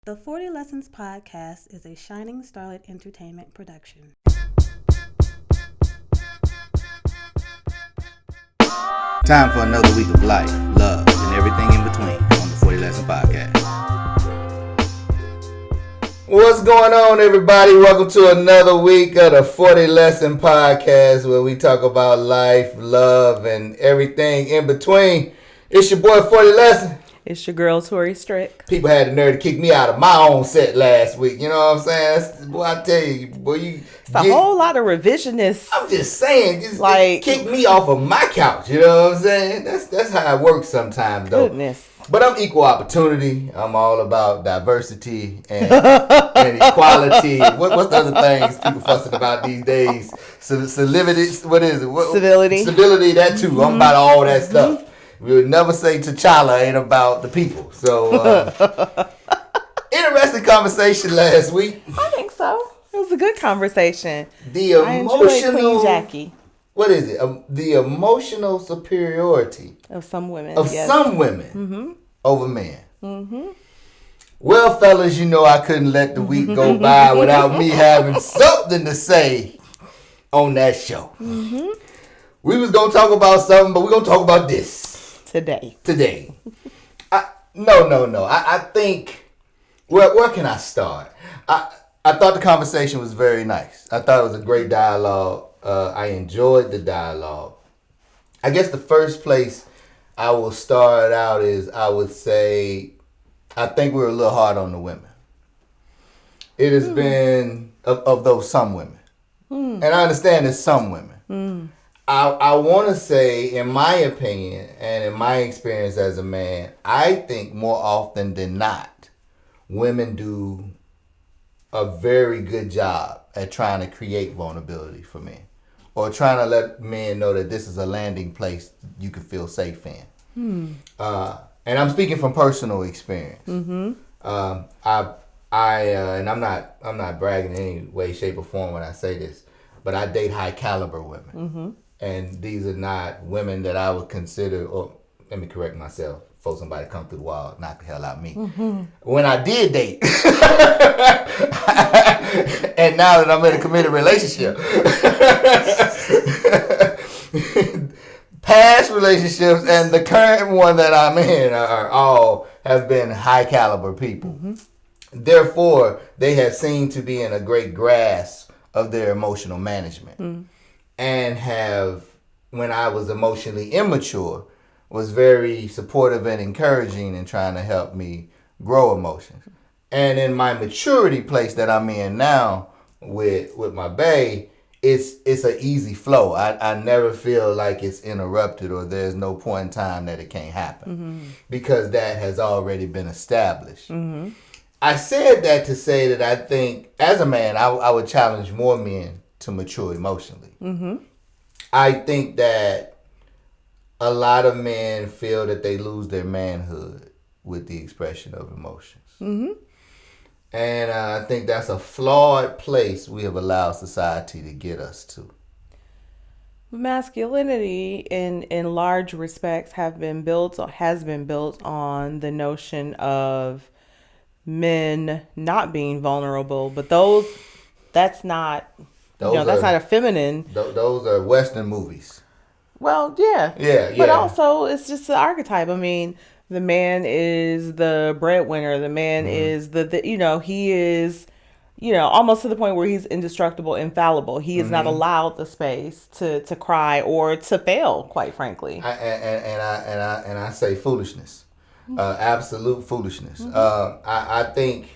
The 40 Lessons Podcast is a Shining Starlet Entertainment production. Time for another week of life, love, and everything in between on the 40 Lesson Podcast. What's going on, everybody? Welcome to another week of the 40 Lesson Podcast, where we talk about life, love, and everything in between. It's your boy 40 Lesson. It's your girl, Tori, Strick. People had the nerve to kick me out of my own set last week. You know what I'm saying? Boy, I tell you, boy, it's a whole lot of revisionists. I'm just saying, just kick me off of my couch. You know what I'm saying? That's how it works sometimes, though. Goodness. But I'm equal opportunity. I'm all about diversity and equality. What's the other things people fussing about these days? Civility. What is it? Civility. Civility. That too. Mm-hmm. I'm about all that stuff. We would never say T'Challa ain't about the people. So, interesting conversation last week. I think so. It was a good conversation. The emotional Queen Jackie. What is it? The emotional superiority of some women. Mm-hmm. Over men. Mm-hmm. Well, fellas, you know I couldn't let the week go by without me having something to say on that show. Mm-hmm. We was gonna talk about something, but we're gonna talk about this. Today. No. I think, where can I start? I thought the conversation was very nice. I thought it was a great dialogue. I enjoyed the dialogue. I guess the first place I will start out is I would say I think we're a little hard on the women. It has been, of those some women. And I understand it's some women. I want to say, in my opinion, and in my experience as a man, I think more often than not, women do a very good job at trying to create vulnerability for men. Or trying to let men know that this is a landing place you can feel safe in. And I'm speaking from personal experience. Mm-hmm. And I'm not bragging in any way, shape, or form when I say this, but I date high caliber women. Mm-hmm. And these are not women that I would consider, or let me correct myself, before somebody come through the wall, knock the hell out of me. Mm-hmm. When I did date, and now that I'm in a committed relationship, past relationships and the current one that I'm in have been high caliber people. Mm-hmm. Therefore, they have seemed to be in a great grasp of their emotional management. Mm-hmm. And have, when I was emotionally immature, was very supportive and encouraging in trying to help me grow emotions. And in my maturity place that I'm in now with my bae, it's an easy flow. I never feel like it's interrupted or there's no point in time that it can't happen because that has already been established. Mm-hmm. I said that to say that I think, as a man, I would challenge more men to mature emotionally. Mm-hmm. I think that a lot of men feel that they lose their manhood with the expression of emotions. Mm-hmm. And I think that's a flawed place we have allowed society to get us to. Masculinity in large respects has been built on the notion of men not being vulnerable, but that's not a feminine. Those are Western movies. Well, yeah. Yeah. But also, it's just an archetype. I mean, the man is the breadwinner. The man is he is, almost to the point where he's indestructible, infallible. He is not allowed the space to cry or to fail, quite frankly. I say foolishness. Absolute foolishness. I think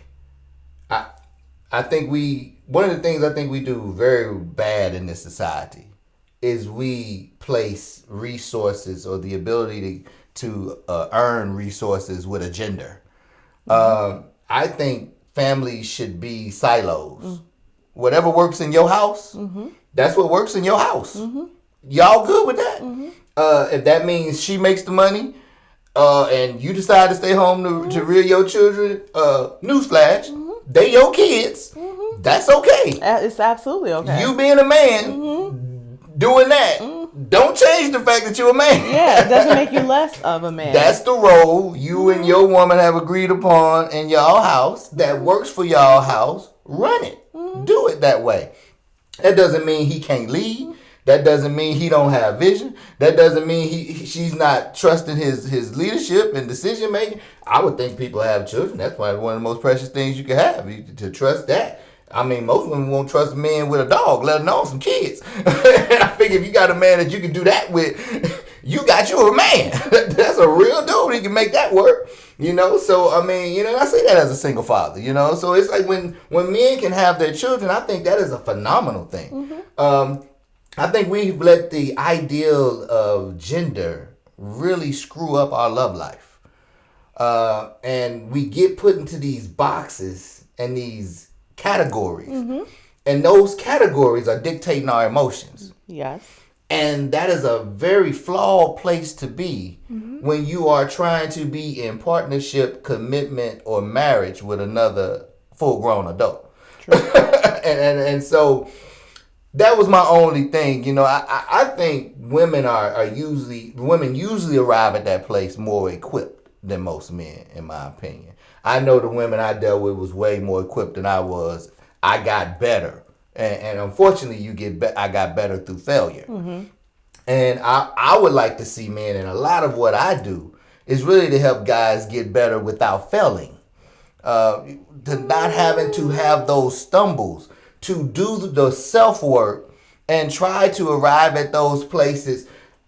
one of the things I think we do very bad in this society is we place resources or the ability to earn resources with a gender. I think families should be silos. Whatever works in your house, that's what works in your house. Y'all good with that? If that means she makes the money, and you decide to stay home to rear your children, newsflash, they your kids. That's okay. It's absolutely okay. You being a man, doing that, don't change the fact that you're a man. Yeah, it doesn't make you less of a man. That's the role you and your woman have agreed upon in y'all house that works for y'all house. Run it. Do it that way. That doesn't mean he can't lead. That doesn't mean he don't have vision. That doesn't mean she's not trusting his leadership and decision making. I would think people have children. That's probably one of the most precious things you can have, to trust that. I mean, most women won't trust men with a dog, let alone some kids. I figure if you got a man that you can do that with, you got you a man. That's a real dude. He can make that work. So I mean, I say that as a single father. So it's like when men can have their children, I think that is a phenomenal thing. I think we've let the ideal of gender really screw up our love life. And we get put into these boxes and these categories. And those categories are dictating our emotions. Yes. And that is a very flawed place to be when you are trying to be in partnership, commitment, or marriage with another full-grown adult. True. and so that was my only thing. I think women usually arrive at that place more equipped than most men, in my opinion. I know the women I dealt with was way more equipped than I was. I got better. And unfortunately, I got better through failure. And I would like to see men, and a lot of what I do is really to help guys get better without failing. To not having to have those stumbles, to do the self-work and try to arrive at those places,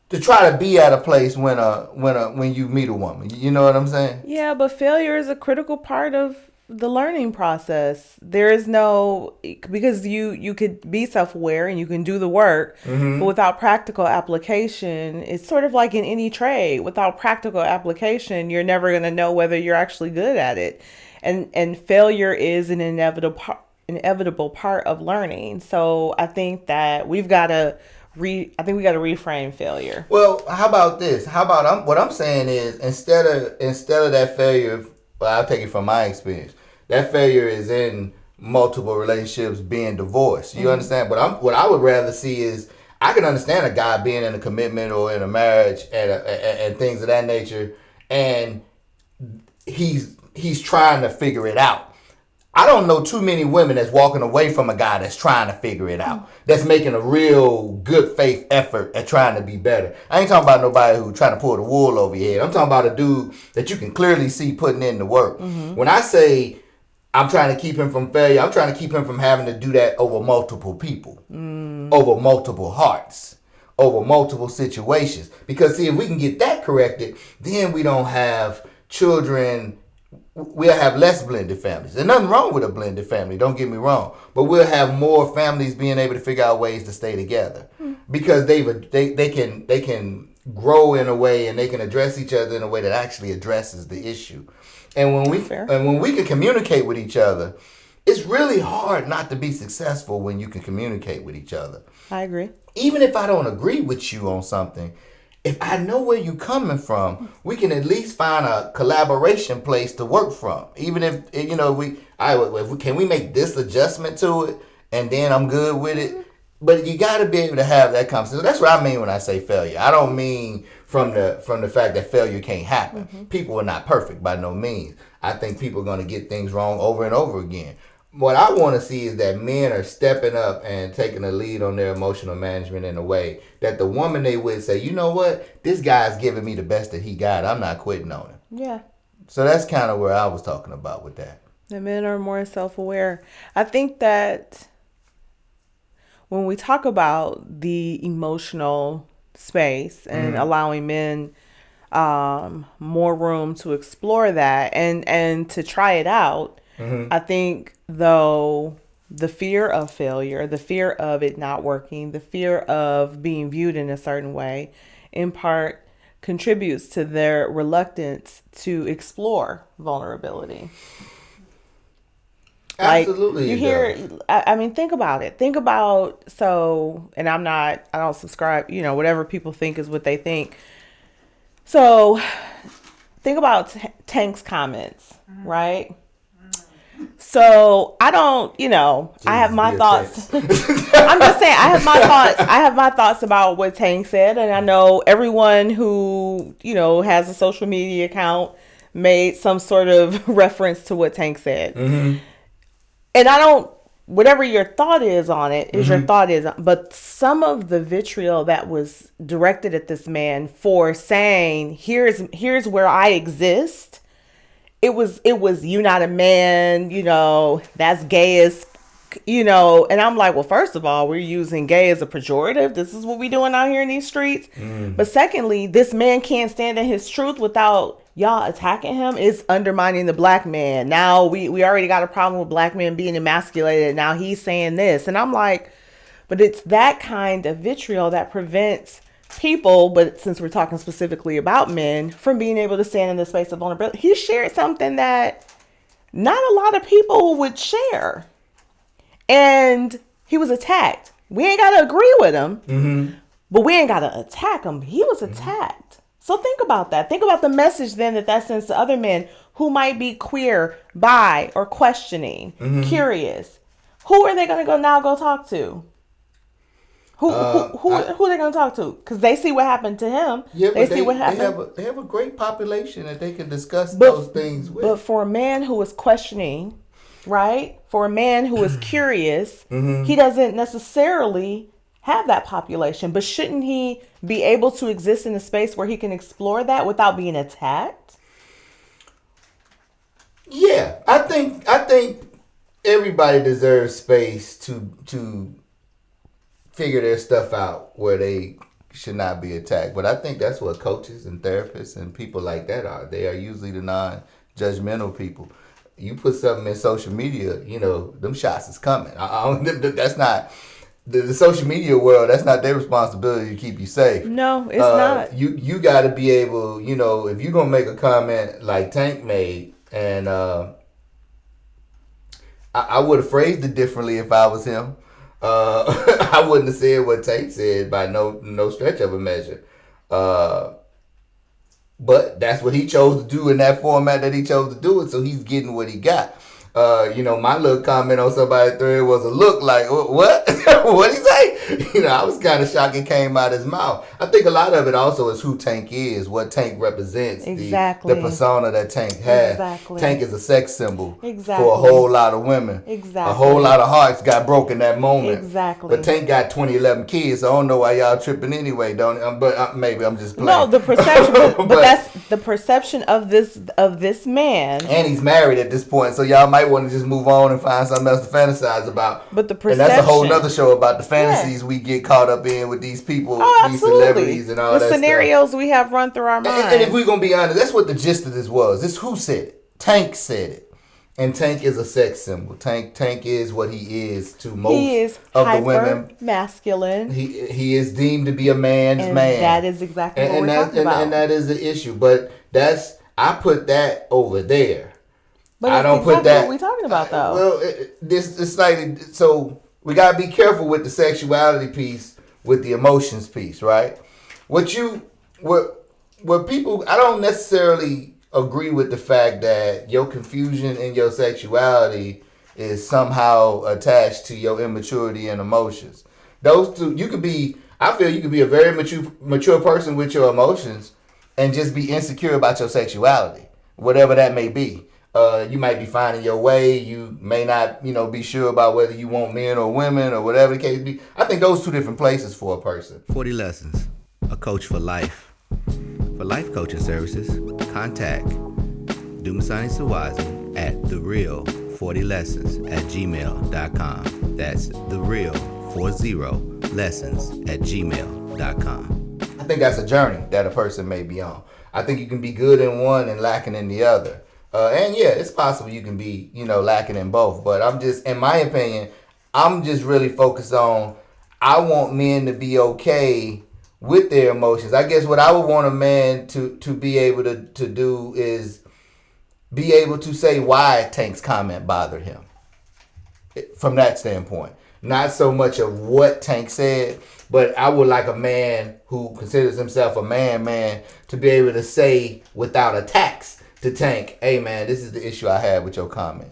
to try to be at a place when you meet a woman. You know what I'm saying? Yeah, but failure is a critical part of the learning process. There is no, because you could be self-aware and you can do the work, but without practical application, it's sort of like in any trade. Without practical application, you're never going to know whether you're actually good at it. And failure is an inevitable part of learning. So I think that we've got to reframe failure. Well, how about this? What I'm saying is instead of that failure, well, I'll take it from my experience. That failure is in multiple relationships being divorced. You understand? But what I would rather see is, I can understand a guy being in a commitment or in a marriage and things of that nature, and he's trying to figure it out. I don't know too many women that's walking away from a guy that's trying to figure it out, that's making a real good faith effort at trying to be better. I ain't talking about nobody who's trying to pull the wool over your head. I'm talking about a dude that you can clearly see putting in the work. When I say I'm trying to keep him from failure, I'm trying to keep him from having to do that over multiple people, over multiple hearts, over multiple situations. Because see, if we can get that corrected, then we don't have children. We'll have less blended families. There's nothing wrong with a blended family, don't get me wrong. But we'll have more families being able to figure out ways to stay together. Because they can grow in a way, and they can address each other in a way that actually addresses the issue. And when we can communicate with each other, it's really hard not to be successful when you can communicate with each other. I agree. Even if I don't agree with you on something, if I know where you're coming from, we can at least find a collaboration place to work from. Even if can we make this adjustment to it, and then I'm good with it. But you got to be able to have that conversation. That's what I mean when I say failure. I don't mean from the fact that failure can't happen. People are not perfect by no means. I think people are going to get things wrong over and over again. What I want to see is that men are stepping up and taking a lead on their emotional management in a way that the woman they with say, you know what, this guy's giving me the best that he got. I'm not quitting on him. Yeah. So that's kind of where I was talking about with that. The men are more self-aware. I think that when we talk about the emotional space and allowing men more room to explore that and to try it out, I think, though, the fear of failure, the fear of it not working, the fear of being viewed in a certain way, in part contributes to their reluctance to explore vulnerability. Absolutely. Like, you hear, I mean, think about it. And I don't subscribe, whatever people think is what they think. So think about Tank's comments, right? So So I don't, I have my thoughts. I'm just saying, I have my thoughts. I have my thoughts about what Tank said, and I know everyone who has a social media account made some sort of reference to what Tank said. Mm-hmm. And I don't. Whatever your thought is on it is your thought is, but some of the vitriol that was directed at this man for saying, "Here's where I exist." It was you not a man, that's gay as, and I'm like, well, first of all, we're using gay as a pejorative. This is what we doing out here in these streets. But secondly, this man can't stand in his truth without y'all attacking him. It's undermining the black man. Now we already got a problem with black men being emasculated. Now he's saying this. And I'm like, but it's that kind of vitriol that prevents people, but since we're talking specifically about men, from being able to stand in the space of vulnerability. He shared something that not a lot of people would share. And he was attacked. We ain't got to agree with him, but we ain't got to attack him. He was attacked. So think about that. Think about the message then that sends to other men who might be queer, bi, or questioning, curious. Who are they going to go talk to? Who are they going to talk to? Because they see what happened to him. Yeah, they see what happened. They have a great population that they can discuss those things with. But for a man who is questioning, right? For a man who is curious, he doesn't necessarily have that population. But shouldn't he be able to exist in a space where he can explore that without being attacked? Yeah, I think everybody deserves space to figure their stuff out where they should not be attacked. But I think that's what coaches and therapists and people like that are. They are usually the non-judgmental people. You put something in social media, them shots is coming. That's not the social media world. That's not their responsibility to keep you safe. No, it's not. You got to be able, if you're gonna make a comment like Tank made, and I would have phrased it differently if I was him. I wouldn't have said what Tank said by no stretch of a measure. But that's what he chose to do in that format that he chose to do it, so he's getting what he got. My little comment on somebody's thread was a look like, what? What'd he say? I was kind of shocked it came out of his mouth. I think a lot of it also is who Tank is, what Tank represents, exactly. the persona that Tank has. Exactly. Tank is a sex symbol exactly. for a whole lot of women. Exactly. A whole lot of hearts got broken that moment. Exactly. But Tank got 11 kids, so I don't know why y'all tripping anyway, don't it? But maybe I'm just playing. No, the perception, but that's the perception of this man. And he's married at this point, so y'all might want to just move on and find something else to fantasize about. But the perception, and that's a whole nother show about the fantasies we get caught up in with these people, these celebrities and all that stuff. The scenarios we have run through our minds. And if we're going to be honest, that's what the gist of this was. This who said it. Tank said it. And Tank is a sex symbol. Tank is what he is to most of the women. Masculine. He is deemed to be a man's man. That is exactly what we're talking about. And that is the issue. But I put that over there. But I don't put that. What we talking about though? Well, this is slightly. So we gotta be careful with the sexuality piece, with the emotions piece, right? What people, I don't necessarily agree with the fact that your confusion in your sexuality is somehow attached to your immaturity and emotions. Those two, I feel you could be a very mature person with your emotions and just be insecure about your sexuality, whatever that may be. You might be finding your way. You may not, be sure about whether you want men or women or whatever the case be. I think those two different places for a person. 40 Lessons, a coach for life. For life coaching services, contact Dumisani Solwazi at thereal40lessons@gmail.com. That's thereal40lessons@gmail.com. I think that's a journey that a person may be on. I think you can be good in one and lacking in the other. And yeah, it's possible you can be, lacking in both. But in my opinion, I'm just really focused on, I want men to be okay with their emotions. I guess what I would want a man to be able to do is be able to say why Tank's comment bothered him. From that standpoint. Not so much of what Tank said, but I would like a man who considers himself a man to be able to say without attacks to Tank, hey man, this is the issue I had with your comment.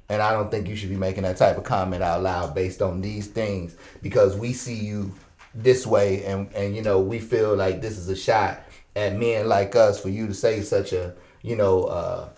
And I don't think you should be making that type of comment out loud based on these things because we see you this way and you know, we feel like this is a shot at men like us for you to say such a, you know,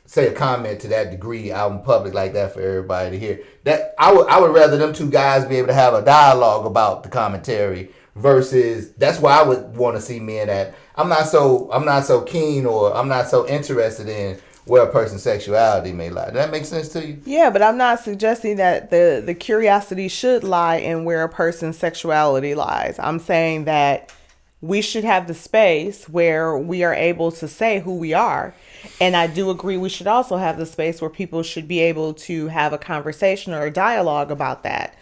say a comment to that degree out in public like that for everybody to hear. That I would rather them two guys be able to have a dialogue about the commentary versus that's why I would want to see men at. I'm not so keen or I'm not so interested in where a person's sexuality may lie. Does that make sense to you? Yeah, but I'm not suggesting that the curiosity should lie in where a person's sexuality lies. I'm saying that we should have the space where we are able to say who we are. And I do agree we should also have the space where people should be able to have a conversation or a dialogue about that.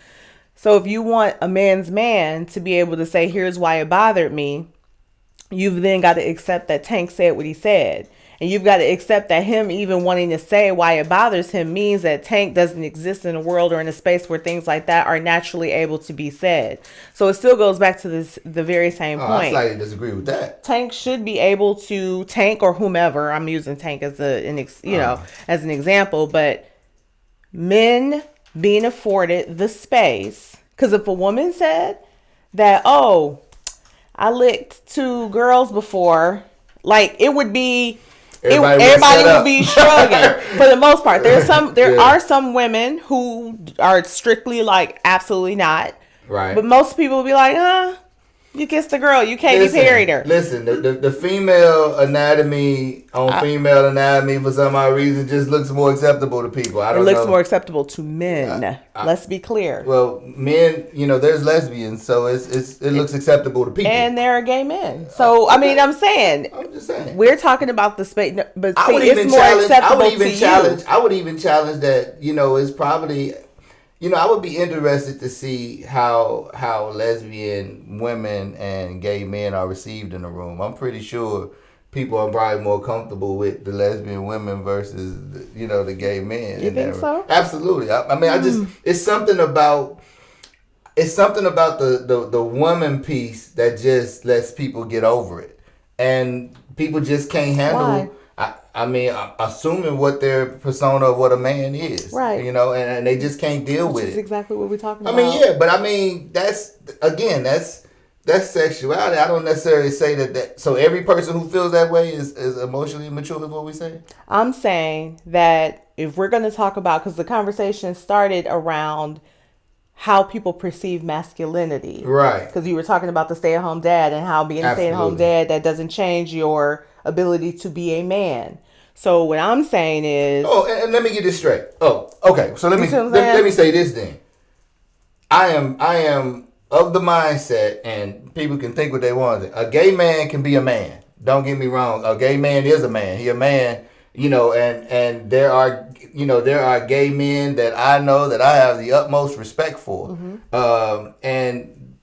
So if you want a man's man to be able to say, here's why it bothered me, you've then got to accept that Tank said what he said. And you've got to accept that him even wanting to say why it bothers him means that Tank doesn't exist in a world or in a space where things like that are naturally able to be said. So it still goes back to the very same point. I slightly disagree with that. Tank should be able to, Tank or whomever, I'm using Tank as as an example, but men being afforded the space. Because if a woman said that, oh, I licked 2 girls before, like it would be... Everybody would be shrugging for the most part. There are some women who are strictly like absolutely not. Right. But most people will be like, you kissed a girl, you can't be married her. Listen, the female anatomy on female anatomy for some odd reason just looks more acceptable to people. I don't know. It looks more acceptable to men. Let's be clear. Well, men, you know, there's lesbians, so it looks acceptable to people. And there are gay men. So, I mean, I'm just saying. We're talking about the space, but see, it's more acceptable to you. I would even challenge that, you know, it's probably... You know, I would be interested to see how lesbian women and gay men are received in the room. I'm pretty sure people are probably more comfortable with the lesbian women versus, the gay men. You think so? Absolutely. I mean, it's something about the woman piece that just lets people get over it, and people just can't handle. Why? I mean, assuming what their persona of what a man is, right? You know, and they just can't deal with it. That's exactly what we're talking about. I mean, yeah, but I mean, that's sexuality. I don't necessarily say that. So every person who feels that way is emotionally immature, is what we say. I'm saying that if we're going to talk about, because the conversation started around how people perceive masculinity, right? Because you were talking about the stay-at-home dad and how being a stay-at-home dad, that doesn't change your ability to be a man. So what I'm saying is... Oh, and let me get this straight. Oh, okay. So let me say this then. I am of the mindset, and people can think what they want. A gay man can be a man. Don't get me wrong. A gay man is a man. He a man, and there are gay men that I know that I have the utmost respect for. Mm-hmm. And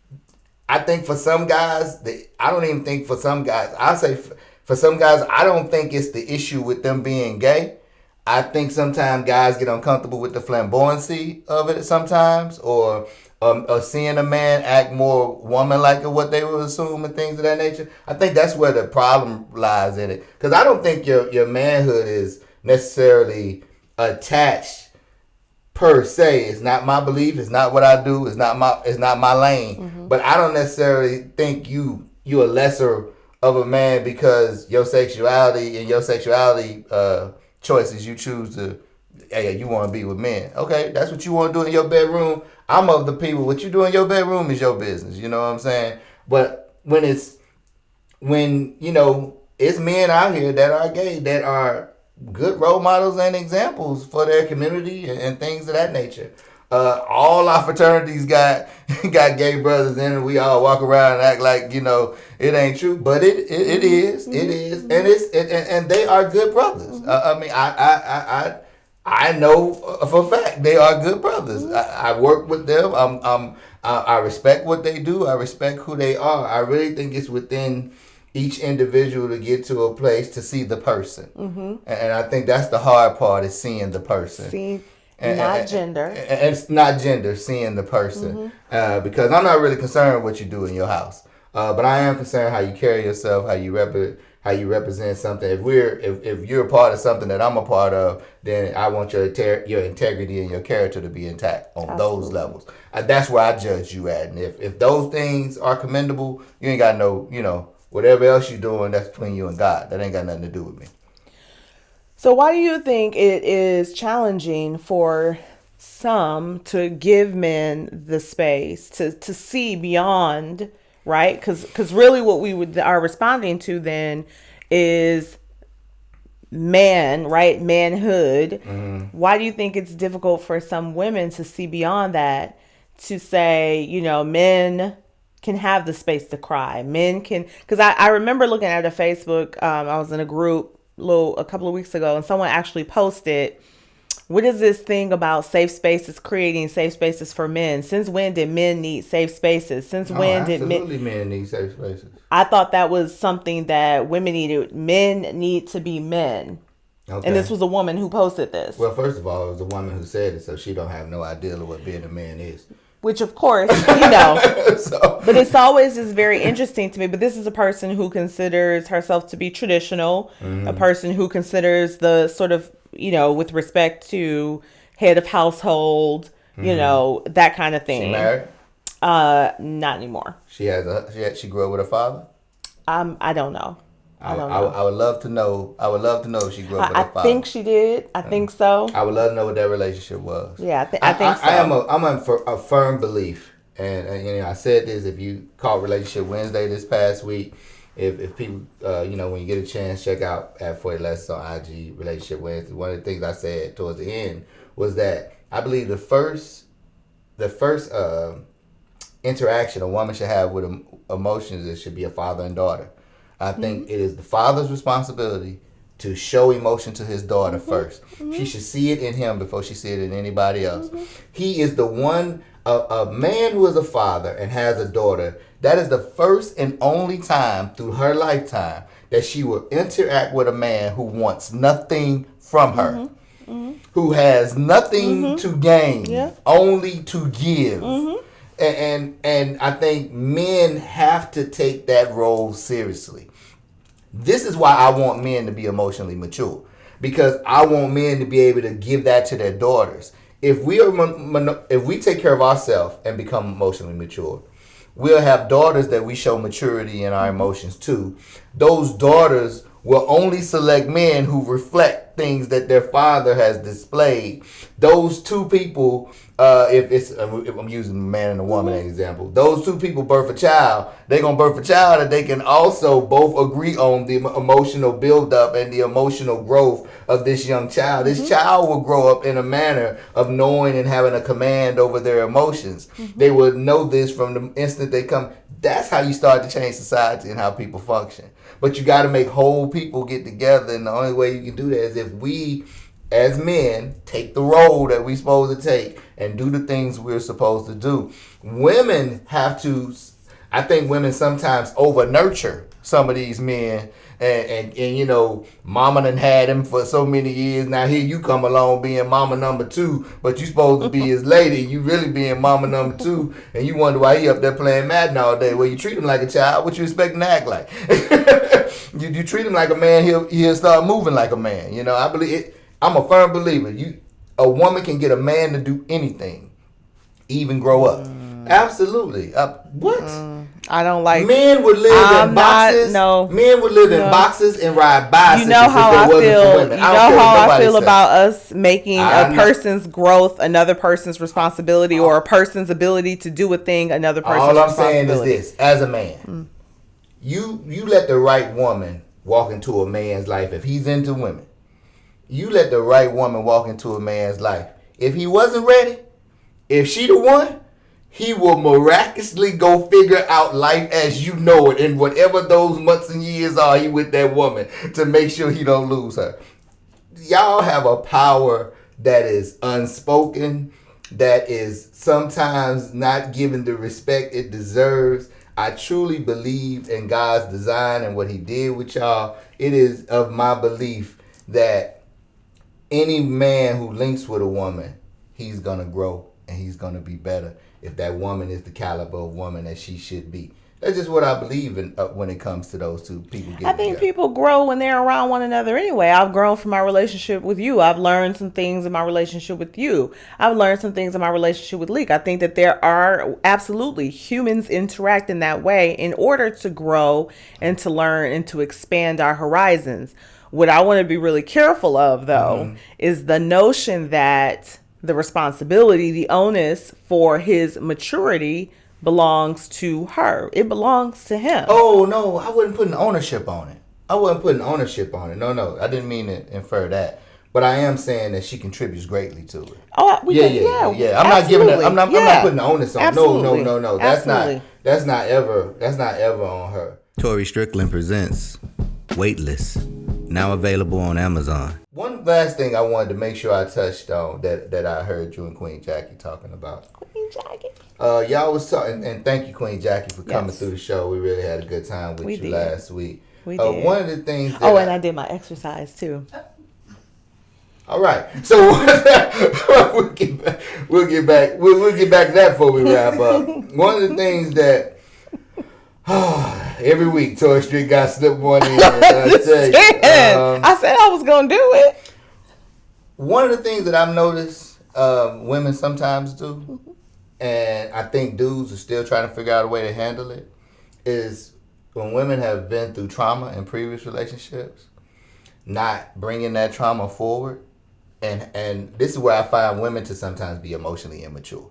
I think for some guys, I don't even think for some guys, I say for some guys, I don't think it's the issue with them being gay. I think sometimes guys get uncomfortable with the flamboyancy of it sometimes, or seeing a man act more woman-like of what they would assume and things of that nature. I think that's where the problem lies in it. Because I don't think your manhood is necessarily attached per se. It's not my belief. It's not what I do. It's not my lane. Mm-hmm. But I don't necessarily think you're lesser of a man because your sexuality and your sexuality choices you choose to, you want to be with men. Okay, that's what you want to do in your bedroom. I'm of the people, what you do in your bedroom is your business. You know what I'm saying? But when it's men out here that are gay, that are good role models and examples for their community and things of that nature. All our fraternities got gay brothers in it. We all walk around and act like, it ain't true, but it is. Mm-hmm. It is. And they are good brothers. Mm-hmm. I know for a fact they are good brothers. Mm-hmm. I work with them. I respect what they do. I respect who they are. I really think it's within each individual to get to a place to see the person. Mm-hmm. And I think that's the hard part, is seeing the person. Not gender. And it's not gender, seeing the person. Mm-hmm. Because I'm not really concerned with what you do in your house. But I am concerned how you carry yourself, how you how you represent something. If you're a part of something that I'm a part of, then I want your integrity and your character to be intact on those levels. That's where I judge you at. And if those things are commendable, you ain't got no, whatever else you're doing, that's between you and God. That ain't got nothing to do with me. So why do you think it is challenging for some to give men the space to see beyond, right? Because really what we are responding to then is man, right? Manhood. Mm-hmm. Why do you think it's difficult for some women to see beyond that, to say, men can have the space to cry. Men can, because I remember looking at a Facebook, I was in a group a couple of weeks ago, and someone actually posted, what is this thing about safe spaces, creating safe spaces for men? Since when did men need safe spaces? Since when did men need safe spaces? I thought that was something that women needed. Men need to be men. Okay. And this was a woman who posted this. Well, first of all, it was a woman who said it, so she don't have no idea of what being a man is. Which, of course, but it's always is very interesting to me. But this is a person who considers herself to be traditional, mm-hmm. a person who considers the sort of, with respect to head of household, mm-hmm. That kind of thing. She married? Not anymore. She grew up with her father? I don't know. I don't know. I would love to know. I would love to know if she grew up with her father. I think she did. I think so. I would love to know what that relationship was. Yeah, I think so. I'm a firm belief, and I said this. If you caught Relationship Wednesday this past week, if people, when you get a chance, check out at 40 Lessons on IG, Relationship Wednesday. One of the things I said towards the end was that I believe the first interaction a woman should have with emotions, it should be a father and daughter. I think it is the father's responsibility to show emotion to his daughter mm-hmm. first. Mm-hmm. She should see it in him before she see it in anybody else. Mm-hmm. He is the one, a man who is a father and has a daughter, that is the first and only time through her lifetime that she will interact with a man who wants nothing from her. Mm-hmm. Mm-hmm. Who has nothing mm-hmm. to gain, only to give. Mm-hmm. And I think men have to take that role seriously. This is why I want men to be emotionally mature, because I want men to be able to give that to their daughters. If we take care of ourselves and become emotionally mature, we'll have daughters that we show maturity in our emotions to. Those daughters will only select men who reflect things that their father has displayed. Those two people, if I'm using a man and a woman as an example, those two people birth a child, they're going to birth a child that they can also both agree on the emotional buildup and the emotional growth of this young child. This child will grow up in a manner of knowing and having a command over their emotions. Mm-hmm. They will know this from the instant they come. That's how you start to change society and how people function. But you got to make whole people get together, and the only way you can do that is if we, as men, take the role that we're supposed to take and do the things we're supposed to do. Women have to, I think women sometimes over-nurture some of these men, and mama done had him for so many years. Now here you come along being mama number 2, but you supposed to be his lady. You really being mama number 2, and you wonder why he up there playing Madden all day. Well, you treat him like a child. What you expect to act like? you treat him like a man, he'll start moving like a man. I believe it. I'm a firm believer. A woman can get a man to do anything, even grow up. Absolutely. What? I don't like. Men would live in boxes. Men would live in boxes and ride bicycles. You know how I feel. You know how I feel about us making a person's growth another person's responsibility, or a person's ability to do a thing another person's responsibility. All I'm saying is this: as a man, you let the right woman walk into a man's life if he's into women. You let the right woman walk into a man's life. If he wasn't ready, if she the one, he will miraculously go figure out life as you know it, in whatever those months and years are he with that woman, to make sure he don't lose her. Y'all have a power that is unspoken, that is sometimes not given the respect it deserves. I truly believe in God's design and what he did with y'all. It is of my belief that any man who links with a woman, he's going to grow and he's going to be better if that woman is the caliber of woman that she should be. That's just what I believe in when it comes to those two people. I think people grow when they're around one another anyway. I've grown from my relationship with you. I've learned some things in my relationship with you. I've learned some things in my relationship with Leek. I think that there are absolutely humans interact in that way in order to grow and to learn and to expand our horizons. What I want to be really careful of, though, is the notion that the responsibility, the onus for his maturity belongs to her. It belongs to him. Oh, no, I wouldn't put an ownership on it. No, I didn't mean to infer that. But I am saying that she contributes greatly to it. Oh, Yeah. I'm not giving it. I'm not putting the onus on. Absolutely. No. That's not ever on her. Tori Strickland presents Weightless, now available on Amazon. One last thing I wanted to make sure I touched on that I heard you and Queen Jackie talking about. Queen Jackie. Y'all was talking, and thank you, Queen Jackie, for coming through the show. We really had a good time with you last week. We did. One of the things. And I did my exercise too. All right, so we'll get back to that before we wrap up. One of the things that every week Tori Strick got slipped one in. I said I was gonna do it. One of the things that I've noticed women sometimes do, and I think dudes are still trying to figure out a way to handle it, is when women have been through trauma in previous relationships, not bringing that trauma forward. And this is where I find women to sometimes be emotionally immature.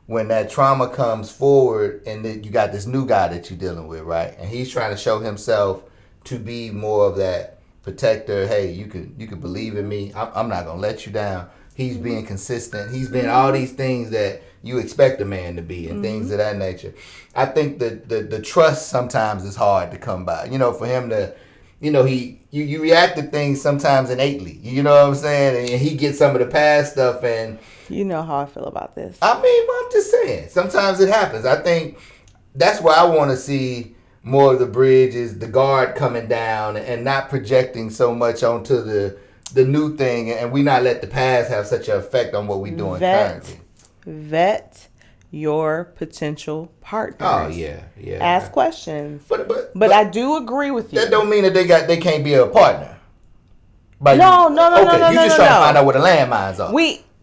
When that trauma comes forward and then you got this new guy that you're dealing with, right? And he's trying to show himself to be more of that protector. Hey, you can believe in me. I'm not going to let you down. He's being consistent. He's been all these things that you expect a man to be and things of that nature. I think that the trust sometimes is hard to come by. For him to, you react to things sometimes innately. You know what I'm saying? And he gets some of the past stuff and... You know how I feel about this. I mean, I'm just saying. Sometimes it happens. I think that's why I want to see more of the bridge is the guard coming down and not projecting so much onto the new thing, and we not let the past have such an effect on what we're doing currently. Vet your potential partners. Oh yeah. Ask questions. But I do agree with you. That don't mean that they can't be a partner. No. You just trying to find out where the landmines are.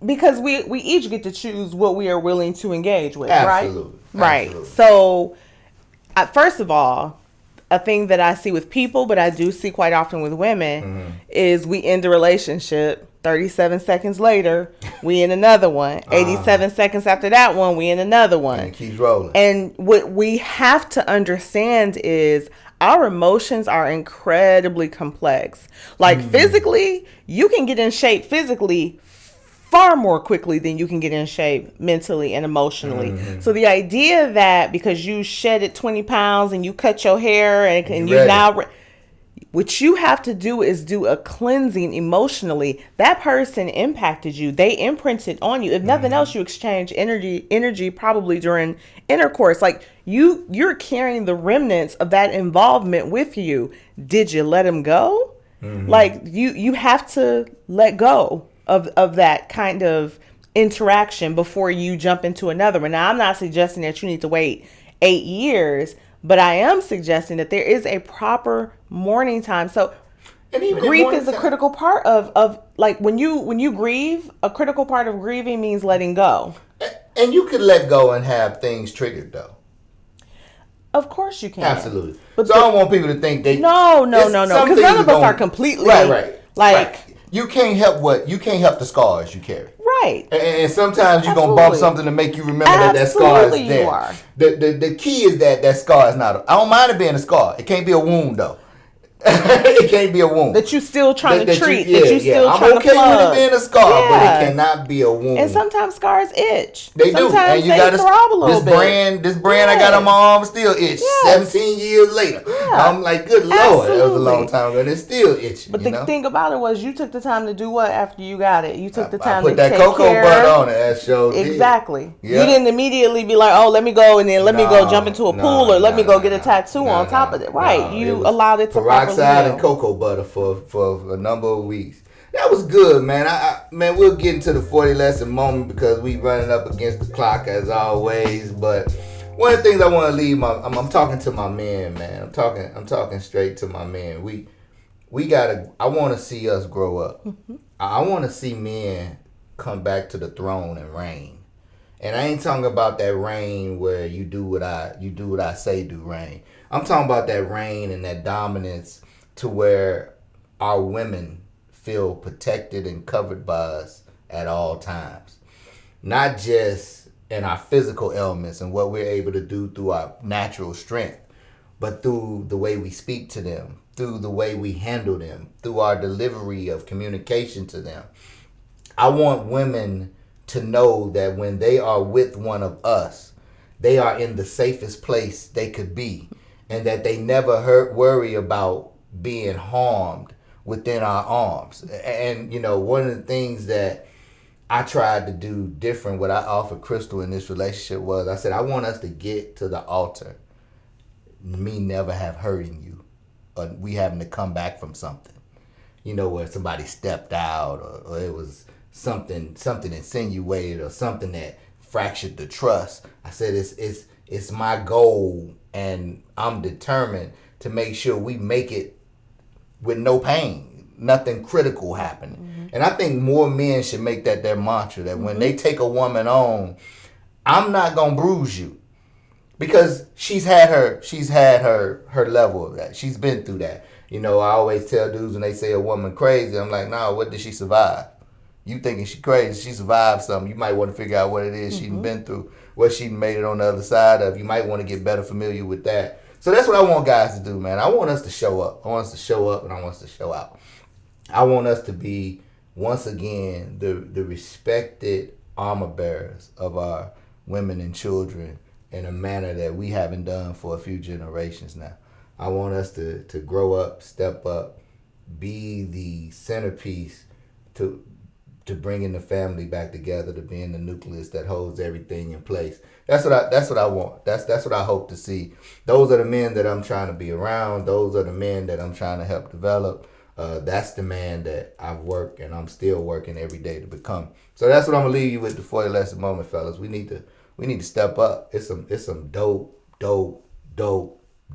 Because we each get to choose what we are willing to engage with, Absolutely. Right? Absolutely. So, first of all, a thing that I see with people, but I do see quite often with women, is we end a relationship. 37 seconds later, we in another one. 87 seconds after that one, we in another one. And it keeps rolling. And what we have to understand is our emotions are incredibly complex. Like physically, you can get in shape physically far more quickly than you can get in shape mentally and emotionally. So the idea that because you shedded 20 pounds and you cut your hair and you now... What you have to do is do a cleansing emotionally. That person impacted you. They imprinted on you. If nothing else, you exchange energy probably during intercourse. Like you're carrying the remnants of that involvement with you. Did you let him go? Like you have to let go of that kind of interaction before you jump into another one. Now, I'm not suggesting that you need to wait 8 years, but I am suggesting that there is a proper mourning time. So grief is a critical part of like when you grieve, a critical part of grieving means letting go. And you could let go and have things triggered though. Of course you can. Absolutely. But I don't want people to think they No. Because none of us are completely right. You can't help the scars you carry. Right. And sometimes you're going to bump something to make you remember that scar is there. You are. The key is that scar is not... I don't mind it being a scar. It can't be a wound, though. It can't be a wound. That you still trying to treat. I'm okay with it being a scar, but it cannot be a wound. And sometimes scars itch. They do. Sometimes And you got throb a little bit. This brand I got on my arm still itch. 17 years later. I'm like, good Lord. That was a long time ago. And it's still itching. But the thing about it was you took the time to do what after you got it? You took the time to take care. Put that cocoa butter on it. That show Exactly. Yep. You didn't immediately be like, oh, let me go and then let me go jump into a pool or let me go get a tattoo on top of it. Right. You allowed it to properly peroxide and cocoa butter for a number of weeks. That was good, man. Man, we'll get into the 40 lesson moment because we running up against the clock as always. But one of the things I want to leave I'm talking to my men, man. I'm talking straight to my men. We gotta. I want to see us grow up. I want to see men come back to the throne and reign. And I ain't talking about that reign where you do what I say do reign. I'm talking about that reign and that dominance to where our women feel protected and covered by us at all times. Not just in our physical elements and what we're able to do through our natural strength, but through the way we speak to them, through the way we handle them, through our delivery of communication to them. I want women to know that when they are with one of us, they are in the safest place they could be, and that they never worry about being harmed within our arms. And, you know, one of the things that I tried to do different, what I offered Crystal in this relationship was, I said, I want us to get to the altar, me never have hurting you, or we having to come back from something, you know, where somebody stepped out, or it was something insinuated, or something that fractured the trust. I said, it's my goal, and I'm determined to make sure we make it with no pain, nothing critical happening. Mm-hmm. And I think more men should make that their mantra, that when they take a woman on, I'm not gonna bruise you, because she's had her level of that. She's been through that. You know, I always tell dudes when they say a woman crazy, I'm like, nah, what did she survive? You thinking she crazy? She survived something. You might want to figure out what it is she's been through, what she made it on the other side of. You might want to get better familiar with that. So that's what I want guys to do, man. I want us to show up. I want us to show up, and I want us to show out. I want us to be, once again, the respected armor bearers of our women and children in a manner that we haven't done for a few generations now. I want us to grow up, step up, be the centerpiece to bringing the family back together, to being the nucleus that holds everything in place. That's what I want. That's what I hope to see. Those are the men that I'm trying to be around. Those are the men that I'm trying to help develop. That's the man that I've worked and I'm still working every day to become. So that's what I'm gonna leave you with for your lesson moment, fellas. We need to step up. It's some dope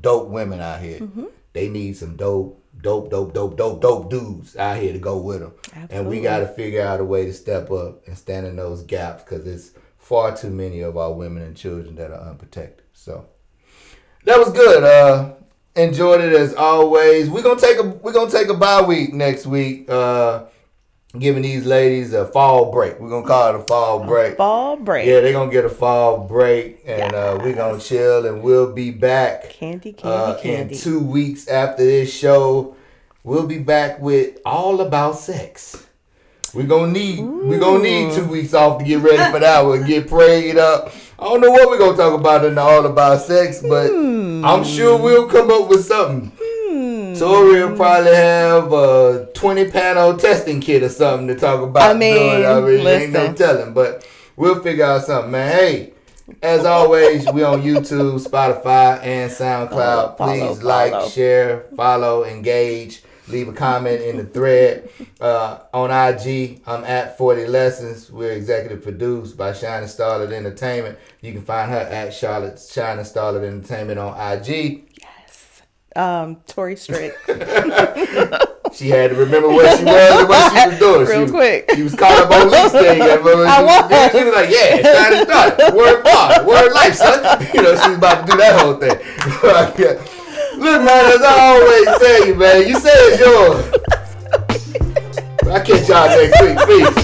women out here. Mm-hmm. They need some dope dudes out here to go with them. Absolutely. And we got to figure out a way to step up and stand in those gaps, because it's far too many of our women and children that are unprotected. So that was good. Enjoyed it as always. We're gonna take a bye week next week. Giving these ladies a fall break. We're gonna call it a fall break. Fall break. Yeah, they're gonna get a fall break, and we're gonna chill, and we'll be back. Candy. In 2 weeks after this show, we'll be back with All About Sex. We're gonna need 2 weeks off to get ready for that one, get prayed up. I don't know what we're gonna talk about in the All About Sex, but I'm sure we'll come up with something. Tori will probably have a 20-panel testing kit or something to talk about. Listen. Ain't no telling, but we'll figure out something, man. Hey, as always, we on YouTube, Spotify, and SoundCloud. Please like, share, follow, engage. Leave a comment in the thread. On IG, I'm at 40 Lessons. We're executive produced by Shining Starlet Entertainment. You can find her at Shining Starlet Entertainment on IG. Tori Strick. She had to remember what she was and what she was doing. Real quick. She was caught up on Lee's thing. She was like, yeah, Shining Starlet. Word bond. Word life, son. You know, she was about to do that whole thing. Look, man, as I always say, man, you say it's yours. I'll catch y'all next week. Peace.